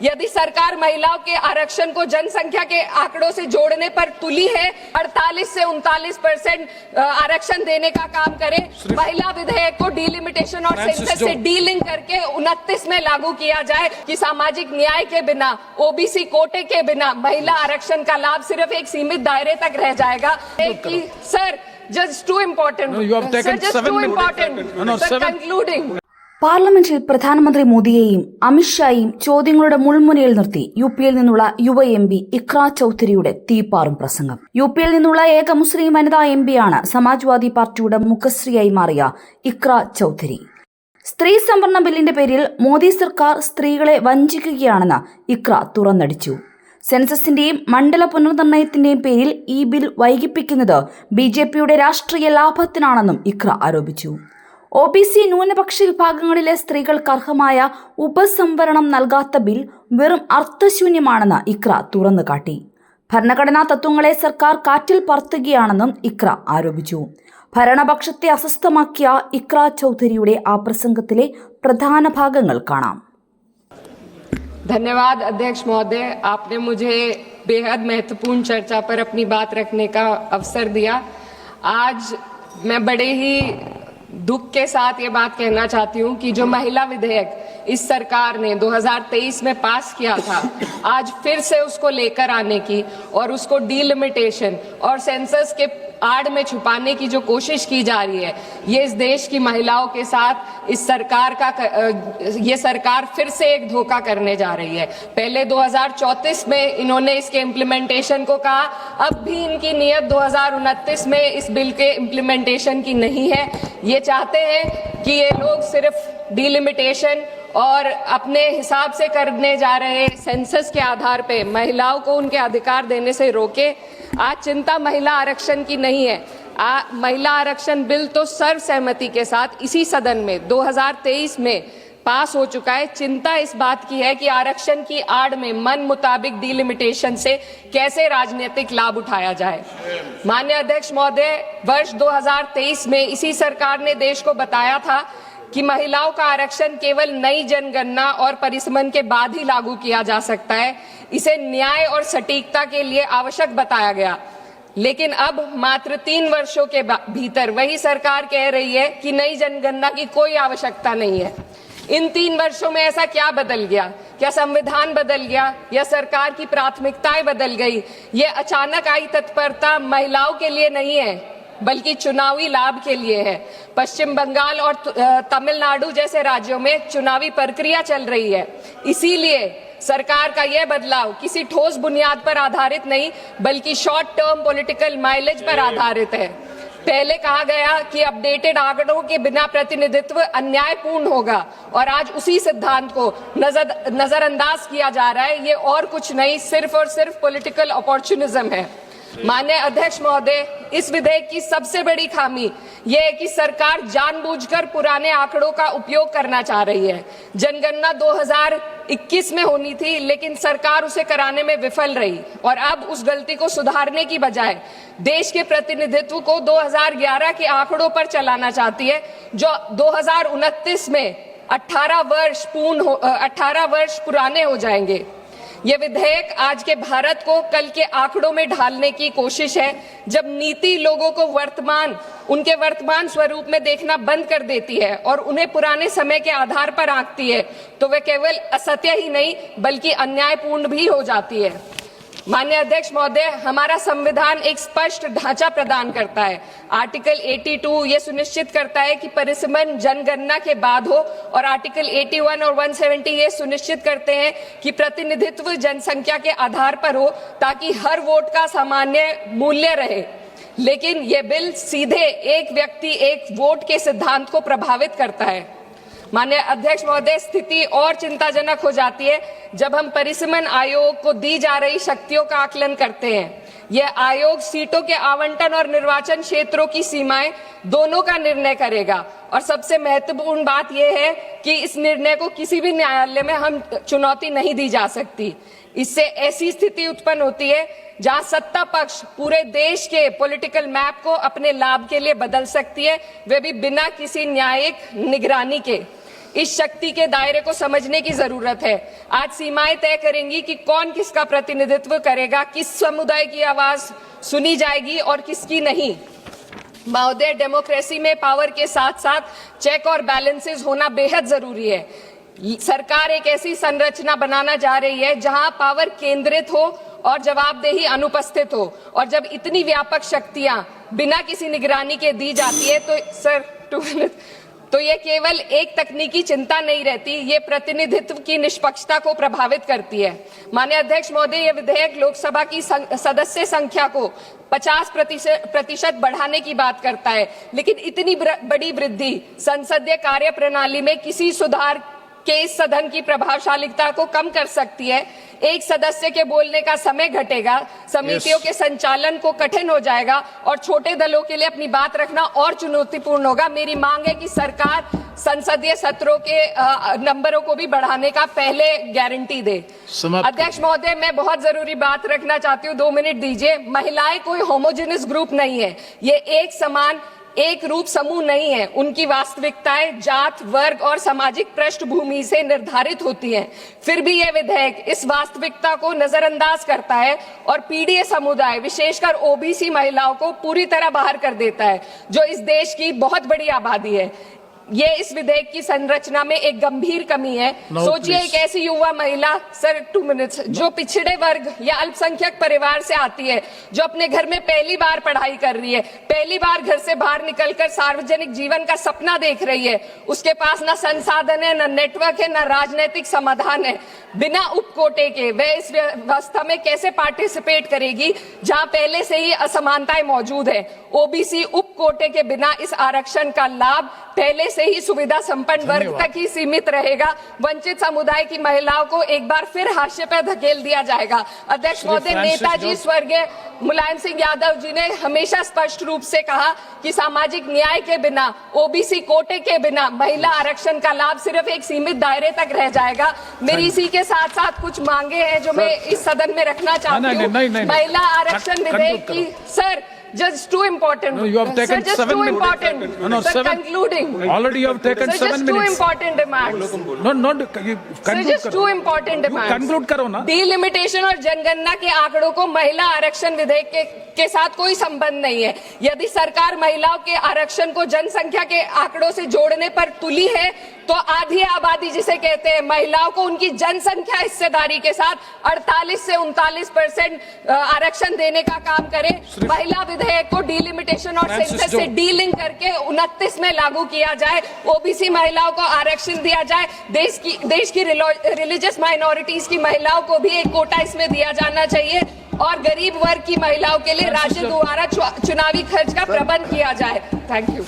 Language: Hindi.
यदि सरकार महिलाओं के आरक्षण को जनसंख्या के आंकड़ों से जोड़ने पर तुली है, 48 से 39% आरक्षण देने का काम करे, महिला विधेयक को डिलिमिटेशन और सेंसस से डीलिंक करके 29 में लागू किया जाए कि सामाजिक न्याय के बिना, ओबीसी कोटे के बिना महिला आरक्षण का लाभ सिर्फ एक सीमित दायरे तक रह जाएगा। Sir, just too important. No, you have taken sir, just 7 too minutes. important. No, sir, 7. concluding. പാർലമെന്റിൽ പ്രധാനമന്ത്രി മോദിയെയും അമിത്ഷായെയും ചോദ്യങ്ങളുടെ മുൾമുനയിൽ നിർത്തി യു.പിയിൽ നിന്നുള്ള യുവ എം.പി ഇക്ര ചൌധരിയുടെ തീപ്പാറും പ്രസംഗം. യു.പിയിൽ നിന്നുള്ള ഏക മുസ്ലിം വനിതാ എം.പിയാണ് സമാജ്വാദി പാർട്ടിയുടെ മുഖശ്രീയായി മാറിയ ഇക്ര ചൌധരി. സ്ത്രീ സംവരണ ബില്ലിന്റെ പേരിൽ മോദി സർക്കാർ സ്ത്രീകളെ വഞ്ചിക്കുകയാണെന്ന് ഇക്ര തുറന്നടിച്ചു. സെൻസസിന്റെയും മണ്ഡല പുനർനിർണയത്തിന്റെയും പേരിൽ ഈ ബിൽ വൈകിപ്പിക്കുന്നത് ബിജെപിയുടെ രാഷ്ട്രീയ ലാഭത്തിനാണെന്നും ഇക്ര ആരോപിച്ചു. ഒബിസി ന്യൂനപക്ഷ വിഭാഗങ്ങളിലെ സ്ത്രീകൾക്ക് അർഹമായ ഉപസംവരണം നൽകാത്ത ബിൽ വെറും അർത്ഥശൂന്യമാണെന്ന് ഇക്ര തുറന്നു കാട്ടി. ഭരണഘടനാ തത്വങ്ങളെ സർക്കാർ കാറ്റിൽ പറത്തുകയാണെന്നും ഇക്ര ആരോപിച്ചു. ഭരണപക്ഷത്തെ അസ്വസ്ഥമാക്കിയ ഇക്ര ചൌധരിയുടെ ആ പ്രസംഗത്തിലെ പ്രധാന ഭാഗങ്ങൾ കാണാം. धन्यवाद अध्यक्ष महोदय, आपने मुझे बेहद महत्वपूर्ण चर्चा पर अपनी बात रखने का अवसर दिया। आज मैं बड़े ही दुख के साथ ये बात कहना चाहती हूँ कि जो महिला विधेयक इस सरकार ने 2023 में पास किया था, आज फिर से उसको लेकर आने की और उसको डीलिमिटेशन और सेंसस के आड़ में छुपाने की जो कोशिश की जा रही है, ये इस देश की महिलाओं के साथ ये सरकार फिर से एक धोखा करने जा रही है। पहले 2034 में इन्होंने इसके इम्प्लीमेंटेशन को कहा, अब भी इनकी नीयत 2029 में इस बिल के इम्प्लीमेंटेशन की नहीं है। ये चाहते हैं कि ये लोग सिर्फ डीलिमिटेशन और अपने हिसाब से करने जा रहे सेंसस के आधार पे महिलाओं को उनके अधिकार देने से रोके। आज चिंता महिला आरक्षण की नहीं है। महिला आरक्षण बिल तो सर्वसहमति के साथ इसी सदन में 2023 में पास हो चुका है। चिंता इस बात की है कि आरक्षण की आड़ में मन मुताबिक डीलिमिटेशन से कैसे राजनीतिक लाभ उठाया जाए। माननीय अध्यक्ष महोदय, वर्ष 2023 में इसी सरकार ने देश को बताया था कि महिलाओं का आरक्षण केवल नई जनगणना और परिसमन के बाद ही लागू किया जा सकता है। इसे न्याय और सटीकता के लिए आवश्यक बताया गया, लेकिन अब मात्र 3 वर्षों के भीतर वही सरकार कह रही है कि नई जनगणना की कोई आवश्यकता नहीं है। इन 3 वर्षों में ऐसा क्या बदल गया? क्या संविधान बदल गया या सरकार की प्राथमिकताएं बदल गई? ये अचानक आई तत्परता महिलाओं के लिए नहीं है, बल्कि चुनावी लाभ के लिए है। पश्चिम बंगाल और तमिलनाडु जैसे राज्यों में चुनावी प्रक्रिया चल रही है, इसीलिए सरकार का यह बदलाव किसी ठोस बुनियाद पर आधारित नहीं, बल्कि शॉर्ट टर्म पॉलिटिकल माइलेज पर आधारित है। पहले कहा गया कि अपडेटेड आंकड़ों के बिना प्रतिनिधित्व अन्यायपूर्ण होगा, और आज उसी सिद्धांत को नजरअंदाज किया जा रहा है। ये और कुछ नहीं, सिर्फ और सिर्फ पॉलिटिकल अपॉर्चुनिज्म है। माननीय अध्यक्ष महोदय, इस विधेयक की सबसे बड़ी खामी यह है कि सरकार जानबूझकर पुराने आंकड़ों का उपयोग करना चाह रही है। जनगणना 2021 में होनी थी, लेकिन सरकार उसे कराने में विफल रही, और अब उस गलती को सुधारने की बजाय देश के प्रतिनिधित्व को 2011 के आंकड़ों पर चलाना चाहती है, जो 2029 में 18 वर्ष पुराने हो जाएंगे। यह विधेयक आज के भारत को कल के आंकड़ों में ढालने की कोशिश है। जब नीति लोगों को उनके वर्तमान स्वरूप में देखना बंद कर देती है और उन्हें पुराने समय के आधार पर आंकती है, तो वह केवल असत्य ही नहीं बल्कि अन्यायपूर्ण भी हो जाती है। माननीय अध्यक्ष महोदय, हमारा संविधान एक स्पष्ट ढांचा प्रदान करता है। आर्टिकल 82 ये सुनिश्चित करता है कि परिसमन जनगणना के बाद हो, और आर्टिकल 81 और 170 ये सुनिश्चित करते हैं कि प्रतिनिधित्व जनसंख्या के आधार पर हो, ताकि हर वोट का सामान्य मूल्य रहे। लेकिन ये बिल सीधे एक व्यक्ति एक वोट के सिद्धांत को प्रभावित करता है। माननीय अध्यक्ष महोदय, स्थिति और चिंताजनक हो जाती है जब हम परिसमन आयोग को दी जा रही शक्तियों का आकलन करते हैं। यह आयोग सीटों के आवंटन और निर्वाचन क्षेत्रों की सीमाएं दोनों का निर्णय करेगा, और सबसे महत्वपूर्ण बात यह है कि इस निर्णय को किसी भी न्यायालय में हम चुनौती नहीं दी जा सकती। इससे ऐसी स्थिति उत्पन्न होती है जहां सत्ता पक्ष पूरे देश के पॉलिटिकल मैप को अपने लाभ के लिए बदल सकती है, वे भी बिना किसी न्यायिक निगरानी के। इस शक्ति के दायरे को समझने की जरूरत है। आज सीमाएं तय करेंगी कि कौन किसका प्रतिनिधित्व करेगा, किस समुदाय की आवाज सुनी जाएगी और किसकी नहीं। महोदय, डेमोक्रेसी में पावर के साथ साथ चेक और बैलेंसेस होना बेहद जरूरी है। सरकार एक ऐसी संरचना बनाना जा रही है जहां पावर केंद्रित हो और जवाबदेही अनुपस्थित हो, और जब इतनी व्यापक शक्तियां बिना किसी निगरानी के दी जाती है तो सर 2 मिनट, तो ये केवल एक तकनीकी चिंता नहीं रहती, ये प्रतिनिधित्व की निष्पक्षता को प्रभावित करती है। माननीय अध्यक्ष महोदय, ये विधेयक लोकसभा की सदस्य संख्या को 50% बढ़ाने की बात करता है, लेकिन इतनी बड़ी वृद्धि संसदीय कार्य प्रणाली में किसी सुधार के इस सदन की प्रभावशालीता को कम कर सकती है। एक सदस्य के बोलने का समय घटेगा, समितियों के संचालन को कठिन हो जाएगा और छोटे दलों के लिए अपनी बात रखना और चुनौतीपूर्ण होगा। मेरी मांग है कि सरकार संसदीय सत्रों के नंबरों को भी बढ़ाने का पहले गारंटी दे। अध्यक्ष महोदय, मैं बहुत जरूरी बात रखना चाहती हूँ, 2 मिनट दीजिए। महिलाएं कोई होमोजेनियस ग्रुप नहीं है, ये एक समान एक रूप समूह नहीं है। उनकी वास्तविकताएं जात, वर्ग और सामाजिक पृष्ठभूमि से निर्धारित होती हैं। फिर भी यह विधेयक इस वास्तविकता को नजरअंदाज करता है और पीडीए समुदाय, विशेषकर ओबीसी महिलाओं को पूरी तरह बाहर कर देता है, जो इस देश की बहुत बड़ी आबादी है। ये इस विधेयक की संरचना में एक गंभीर कमी है। सोचिए, एक ऐसी युवा महिला, सर 2 मिनट्स, जो पिछड़े वर्ग या अल्पसंख्यक परिवार से आती है, जो अपने घर में पहली बार पढ़ाई कर रही है, पहली बार घर से बाहर निकलकर सार्वजनिक जीवन का सपना देख रही है, उसके पास ना संसाधन है, ना नेटवर्क है, ना राजनीतिक समाधान है। बिना उपकोटे के वह इस व्यवस्था में कैसे पार्टिसिपेट करेगी जहां पहले से ही असमानताएं मौजूद है। ओबीसी उपकोटे के बिना इस आरक्षण का लाभ पहले से ही सुविधा संपन्न वर्ग तक ही सीमित रहेगा। वंचित समुदाय की महिलाओं को एक बार फिर हाशिए पर धकेल दिया जाएगा। अध्यक्ष महोदय, नेताजी स्वर्गीय मुलायम सिंह यादव जी ने हमेशा स्पष्ट रूप से कहा कि सामाजिक न्याय के बिना, ओबीसी कोटे के बिना महिला आरक्षण का लाभ सिर्फ एक सीमित दायरे तक रह जाएगा। मेरी इसी के साथ साथ कुछ मांगे हैं जो मैं इस सदन में रखना चाहती हूँ। महिला आरक्षण विधेयक की, sir, just too important. No, you have taken sir, 7 minutes. Important. No, sir, 7. Concluding. Already you have taken sir, 7 just minutes. Two important demands. No, you Sir, conclude just करो. two important demands. You conclude करो ना. डिलिमिटेशन और जनगणना के आंकड़ों को महिला आरक्षण विधेयक के साथ कोई संबंध नहीं है। यदि सरकार महिलाओं के आरक्षण को जनसंख्या के आंकड़ों से जोड़ने पर तुली है, तो आधी आबादी जिसे कहते हैं, महिलाओं को उनकी जनसंख्या हिस्सेदारी के साथ 48 से 39% आरक्षण देने का काम करे। महिला विधेयक को डिलिमिटेशन और सेंसस से डीलिंक करके 29 में लागू किया जाए। ओबीसी महिलाओं को आरक्षण दिया जाए। देश की रिलीजियस माइनॉरिटीज की महिलाओं को भी एक कोटा इसमें दिया जाना चाहिए और गरीब वर्ग की महिलाओं के लिए राज्य द्वारा चुनावी खर्च का प्रबंध किया जाए। Thank you.